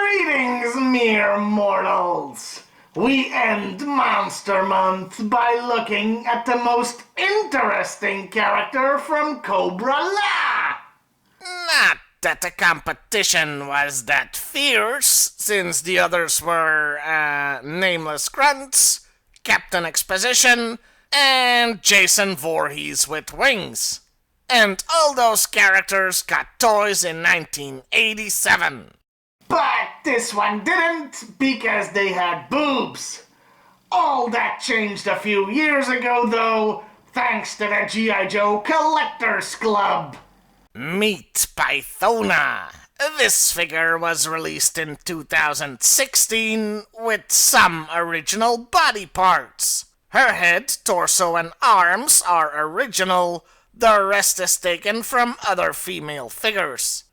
Greetings, mere mortals! We end Monster Month by looking at the most interesting character from Cobra-La! Not that the competition was that fierce, since the others were, Nameless Grunts, Captain Exposition, and Jason Voorhees with wings. And all those characters got toys in 1987. But this one didn't, because they had boobs. All that changed a few years ago, though, thanks to the G.I.Joe Collectors Club. Meet Pythona. This figure was released in 2016 with some original body parts. Her head, torso, and arms are original. The rest is taken from other female figures.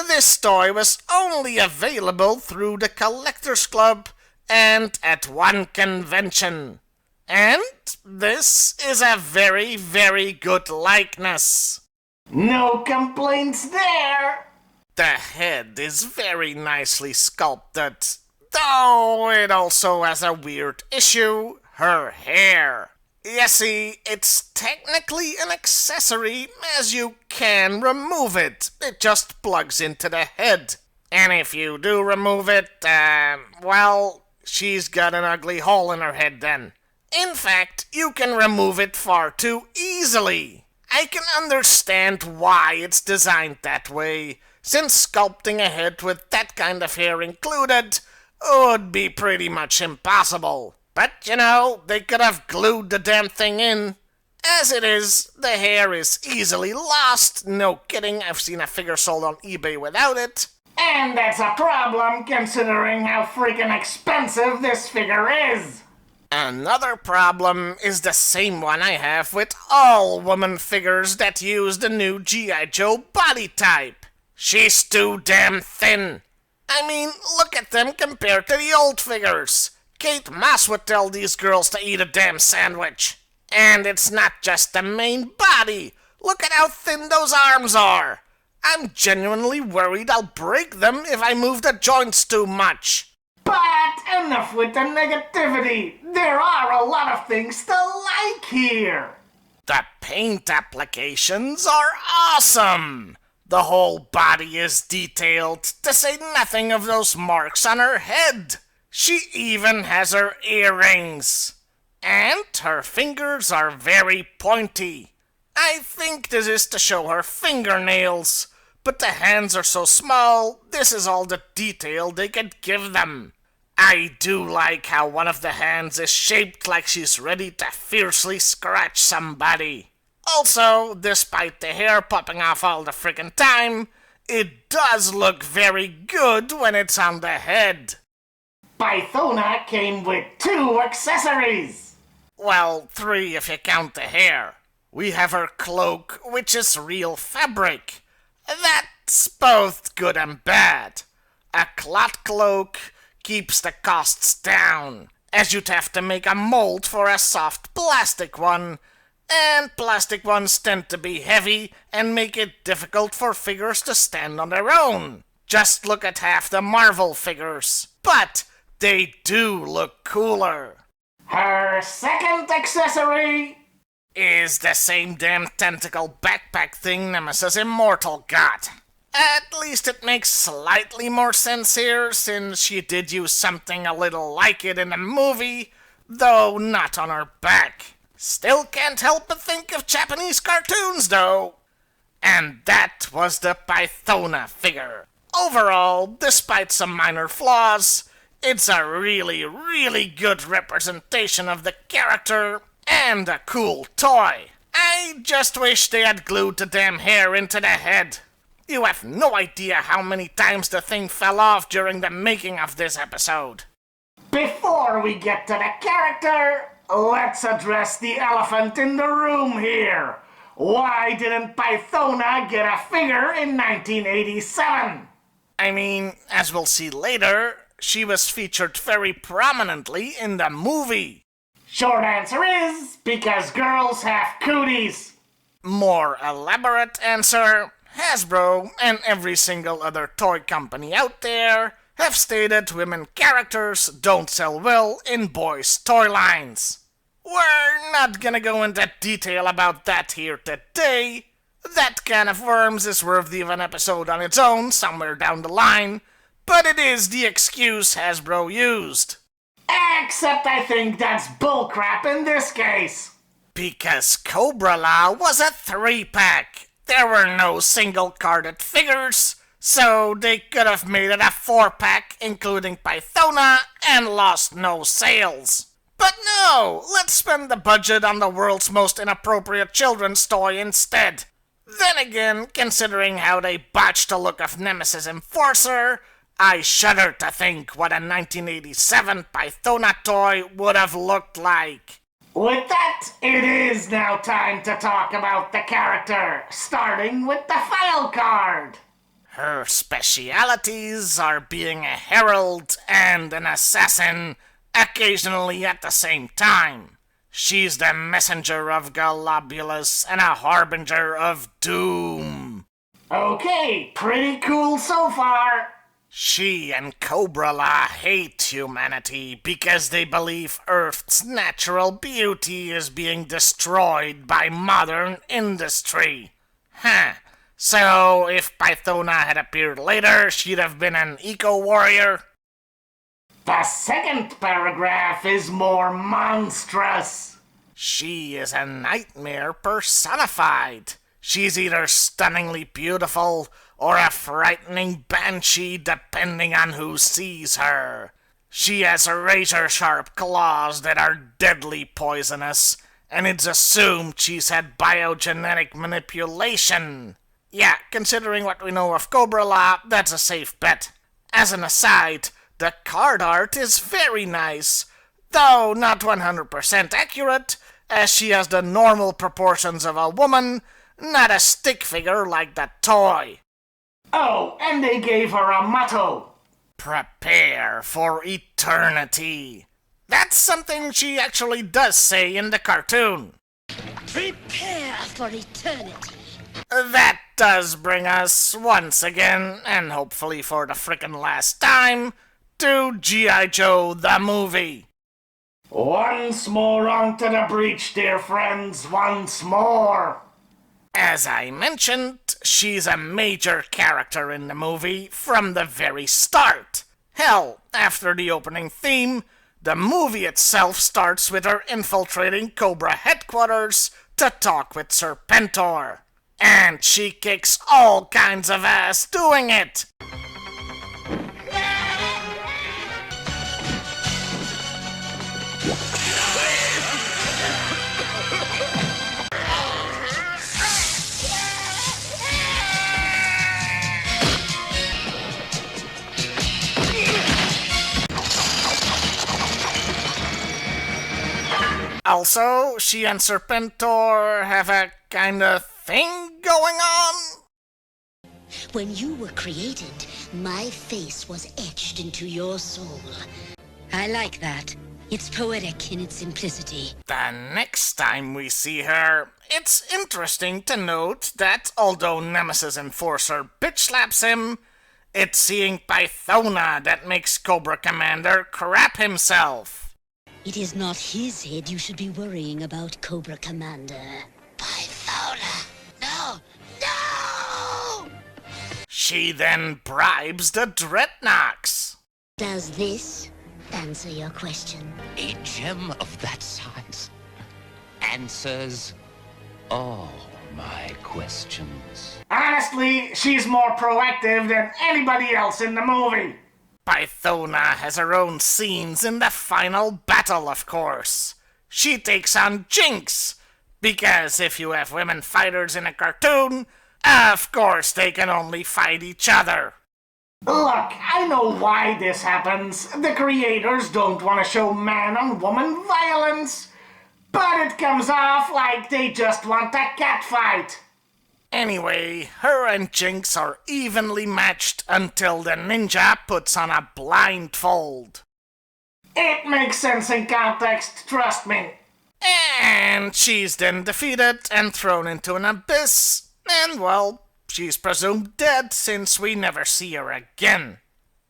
This toy was only available through the Collectors Club and at one convention. And this is a very, very good likeness. No complaints there. The head is very nicely sculpted, though it also has a weird issue, her hair. You see, it's technically an accessory as you can remove it. It just plugs into the head. And if you do remove it, well, she's got an ugly hole in her head then. In fact, you can remove it far too easily. I can understand why it's designed that way, since sculpting a head with that kind of hair included would be pretty much impossible. But, you know, they could have glued the damn thing in. As it is, the hair is easily lost. No kidding, I've seen a figure sold on eBay without it. And that's a problem, considering how freaking expensive this figure is. Another problem is the same one I have with all woman figures that use the new G.I. Joe body type. She's too damn thin. I mean, look at them compared to the old figures. Kate Moss would tell these girls to eat a damn sandwich. And it's not just the main body. Look at how thin those arms are. I'm genuinely worried I'll break them if I move the joints too much. But enough with the negativity. There are a lot of things to like here. The paint applications are awesome. The whole body is detailed, to say nothing of those marks on her head. She even has her earrings. And her fingers are very pointy. I think this is to show her fingernails. But the hands are so small, this is all the detail they could give them. I do like how one of the hands is shaped like she's ready to fiercely scratch somebody. Also, despite the hair popping off all the frickin' time, it does look very good when it's on the head. Pythona came with 2 accessories. Well, 3 if you count the hair. We have her cloak, which is real fabric. That's both good and bad. A cloth cloak keeps the costs down, as you'd have to make a mold for a soft plastic one, and plastic ones tend to be heavy and make it difficult for figures to stand on their own. Just look at half the Marvel figures. But they do look cooler. Her second accessory is the same damn tentacle backpack thing Nemesis Immortal got. At least it makes slightly more sense here, since she did use something a little like it in the movie, though not on her back. Still can't help but think of Japanese cartoons, though. And that was the Pythona figure. Overall, despite some minor flaws, it's a really, really good representation of the character and a cool toy. I just wish they had glued the damn hair into the head. You have no idea how many times the thing fell off during the making of this episode. Before we get to the character, let's address the elephant in the room here. Why didn't Pythona get a figure in 1987? I mean, as we'll see later, she was featured very prominently in the movie. Short answer is because girls have cooties. More elaborate answer, Hasbro and every single other toy company out there have stated women characters don't sell well in boys' toy lines. We're not gonna go into detail about that here today. That can of worms is worthy of an episode on its own somewhere down the line, but it is the excuse Hasbro used. Except I think that's bullcrap in this case. Because Cobra-La was a 3-pack. There were no single-carded figures, so they could have made it a 4-pack, including Pythona, and lost no sales. But no, let's spend the budget on the world's most inappropriate children's toy instead. Then again, considering how they botched the look of Nemesis Enforcer, I shudder to think what a 1987 Pythona toy would have looked like. With that, it is now time to talk about the character, starting with the file card. Her specialities are being a herald and an assassin, occasionally at the same time. She's the messenger of Galobulus and a harbinger of doom. Okay, pretty cool so far. She and Cobra-La hate humanity because they believe Earth's natural beauty is being destroyed by modern industry. So if Pythona had appeared later, she'd have been an eco-warrior? The second paragraph is more monstrous. She is a nightmare personified. She's either stunningly beautiful or a frightening banshee depending on who sees her. She has razor-sharp claws that are deadly poisonous, and it's assumed she's had biogenetic manipulation. Yeah, considering what we know of Cobra-La, that's a safe bet. As an aside, the card art is very nice, though not 100% accurate, as she has the normal proportions of a woman, not a stick figure like the toy. Oh, and they gave her a motto. Prepare for eternity. That's something she actually does say in the cartoon. Prepare for eternity. That does bring us, once again, and hopefully for the frickin' last time, to G.I. Joe the movie. Once more onto the breach, dear friends, once more. As I mentioned, she's a major character in the movie from the very start. Hell, after the opening theme, the movie itself starts with her infiltrating Cobra headquarters to talk with Serpentor. And she kicks all kinds of ass doing it. Also, she and Serpentor have a kind of thing going on. When you were created, my face was etched into your soul. I like that. It's poetic in its simplicity. The next time we see her, it's interesting to note that although Nemesis Enforcer bitch slaps him, it's seeing Pythona that makes Cobra Commander crap himself. It is not his head you should be worrying about, Cobra Commander. Pythona! No! No! She then bribes the Dreadnoks. Does this answer your question? A gem of that size answers all my questions. Honestly, she's more proactive than anybody else in the movie. Pythona has her own scenes in the final battle, of course. She takes on Jinx, because if you have women fighters in a cartoon, of course they can only fight each other. Look, I know why this happens. The creators don't want to show man-on-woman violence. But it comes off like they just want a catfight. Anyway, her and Jinx are evenly matched until the ninja puts on a blindfold. It makes sense in context, trust me. And she's then defeated and thrown into an abyss, and well, she's presumed dead since we never see her again.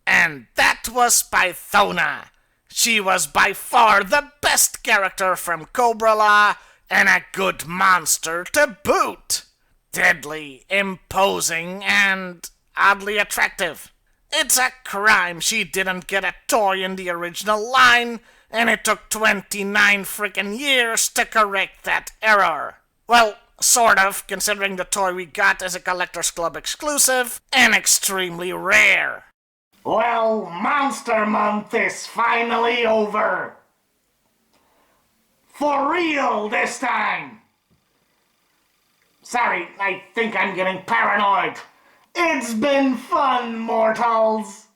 And that was Pythona. She was by far the best character from Cobra-La, and a good monster to boot. Deadly, imposing, and oddly attractive. It's a crime she didn't get a toy in the original line, and it took 29 freaking years to correct that error. Well, sort of, considering the toy we got is a Collector's Club exclusive and extremely rare. Well, Monster Month is finally over. For real this time. Sorry, I think I'm getting paranoid. It's been fun, mortals.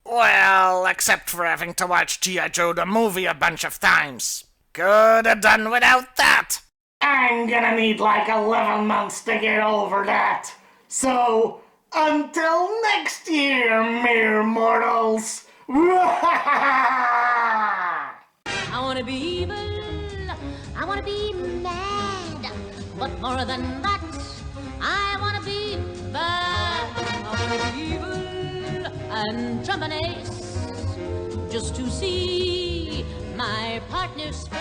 Well, except for having to watch G.I.Joe the movie a bunch of times. Could have done without that. I'm gonna need like 11 months to get over that. So, until next year, mere mortals. I wanna be evil, I wanna be mad, but more than that, I wanna be bad. I wanna be evil and tremendous, just to see my partner's face.